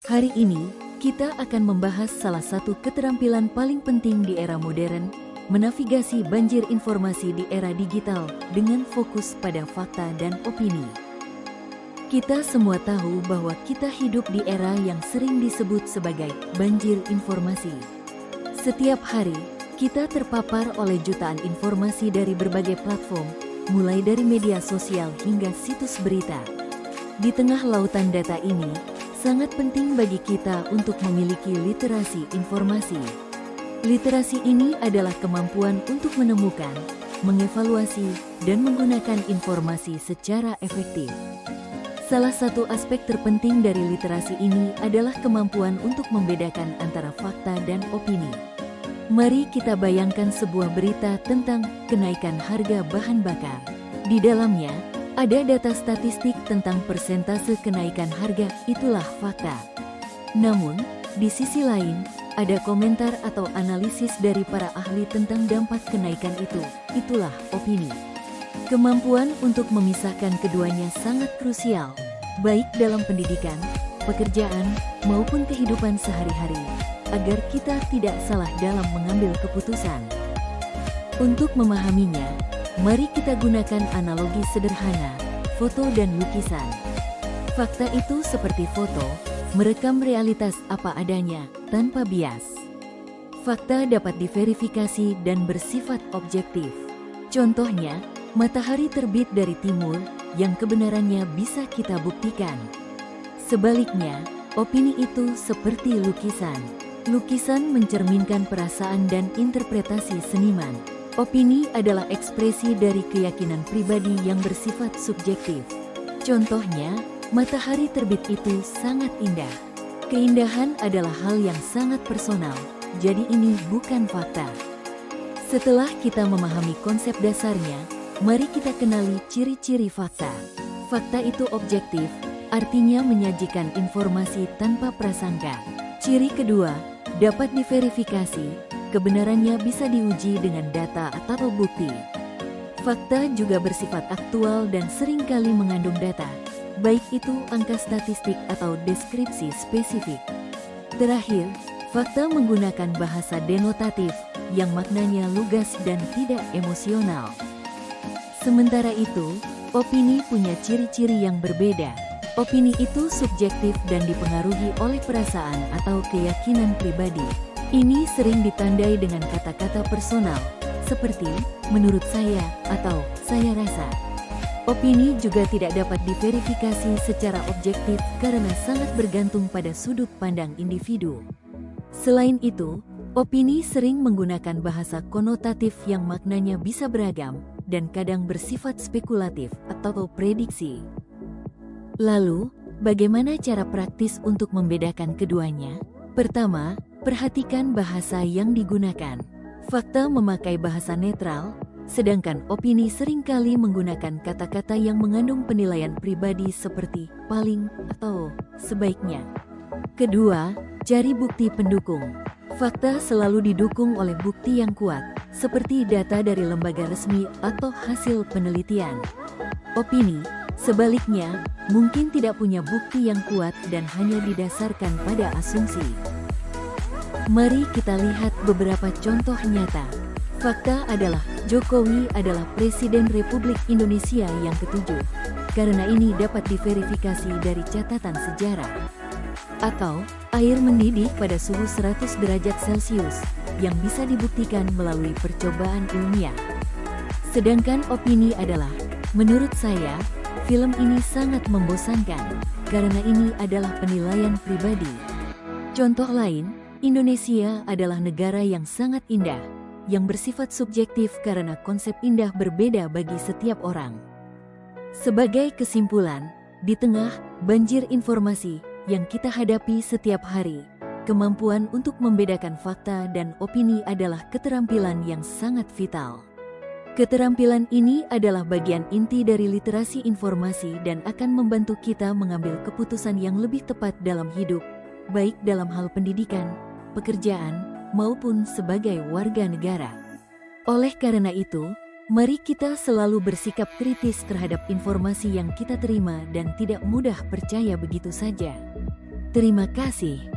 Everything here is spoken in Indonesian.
Hari ini, kita akan membahas salah satu keterampilan paling penting di era modern, menavigasi banjir informasi di era digital dengan fokus pada fakta dan opini. Kita semua tahu bahwa kita hidup di era yang sering disebut sebagai banjir informasi. Setiap hari, kita terpapar oleh jutaan informasi dari berbagai platform, mulai dari media sosial hingga situs berita. Di tengah lautan data ini, sangat penting bagi kita untuk memiliki literasi informasi. Literasi ini adalah kemampuan untuk menemukan, mengevaluasi, dan menggunakan informasi secara efektif. Salah satu aspek terpenting dari literasi ini adalah kemampuan untuk membedakan antara fakta dan opini. Mari kita bayangkan sebuah berita tentang kenaikan harga bahan bakar. Di dalamnya, ada data statistik tentang persentase kenaikan harga, itulah fakta. Namun, di sisi lain, ada komentar atau analisis dari para ahli tentang dampak kenaikan itu, itulah opini. Kemampuan untuk memisahkan keduanya sangat krusial, baik dalam pendidikan, pekerjaan, maupun kehidupan sehari-hari, agar kita tidak salah dalam mengambil keputusan. Untuk memahaminya, mari kita gunakan analogi sederhana, foto dan lukisan. Fakta itu seperti foto, merekam realitas apa adanya, tanpa bias. Fakta dapat diverifikasi dan bersifat objektif. Contohnya, matahari terbit dari timur, yang kebenarannya bisa kita buktikan. Sebaliknya, opini itu seperti lukisan. Lukisan mencerminkan perasaan dan interpretasi seniman. Opini adalah ekspresi dari keyakinan pribadi yang bersifat subjektif. Contohnya, matahari terbit itu sangat indah. Keindahan adalah hal yang sangat personal, jadi ini bukan fakta. Setelah kita memahami konsep dasarnya, mari kita kenali ciri-ciri fakta. Fakta itu objektif, artinya menyajikan informasi tanpa prasangka. Ciri kedua, dapat diverifikasi. Kebenarannya bisa diuji dengan data atau bukti. Fakta juga bersifat aktual dan seringkali mengandung data, baik itu angka statistik atau deskripsi spesifik. Terakhir, fakta menggunakan bahasa denotatif yang maknanya lugas dan tidak emosional. Sementara itu, opini punya ciri-ciri yang berbeda. Opini itu subjektif dan dipengaruhi oleh perasaan atau keyakinan pribadi. Ini sering ditandai dengan kata-kata personal, seperti menurut saya atau saya rasa. Opini juga tidak dapat diverifikasi secara objektif karena sangat bergantung pada sudut pandang individu. Selain itu, opini sering menggunakan bahasa konotatif yang maknanya bisa beragam dan kadang bersifat spekulatif atau prediksi. Lalu, bagaimana cara praktis untuk membedakan keduanya? Pertama, perhatikan bahasa yang digunakan. Fakta memakai bahasa netral, sedangkan opini seringkali menggunakan kata-kata yang mengandung penilaian pribadi seperti paling atau sebaiknya. Kedua, cari bukti pendukung. Fakta selalu didukung oleh bukti yang kuat, seperti data dari lembaga resmi atau hasil penelitian. Opini, sebaliknya, mungkin tidak punya bukti yang kuat dan hanya didasarkan pada asumsi. Mari kita lihat beberapa contoh nyata. Fakta adalah Jokowi adalah Presiden Republik Indonesia yang ke-7, karena ini dapat diverifikasi dari catatan sejarah. Atau, air mendidih pada suhu 100 derajat Celcius, yang bisa dibuktikan melalui percobaan ilmiah. Sedangkan opini adalah, menurut saya, film ini sangat membosankan, karena ini adalah penilaian pribadi. Contoh lain, Indonesia adalah negara yang sangat indah, yang bersifat subjektif karena konsep indah berbeda bagi setiap orang. Sebagai kesimpulan, di tengah banjir informasi yang kita hadapi setiap hari, kemampuan untuk membedakan fakta dan opini adalah keterampilan yang sangat vital. Keterampilan ini adalah bagian inti dari literasi informasi dan akan membantu kita mengambil keputusan yang lebih tepat dalam hidup, baik dalam hal pendidikan, pekerjaan, maupun sebagai warga negara. Oleh karena itu, mari kita selalu bersikap kritis terhadap informasi yang kita terima dan tidak mudah percaya begitu saja. Terima kasih.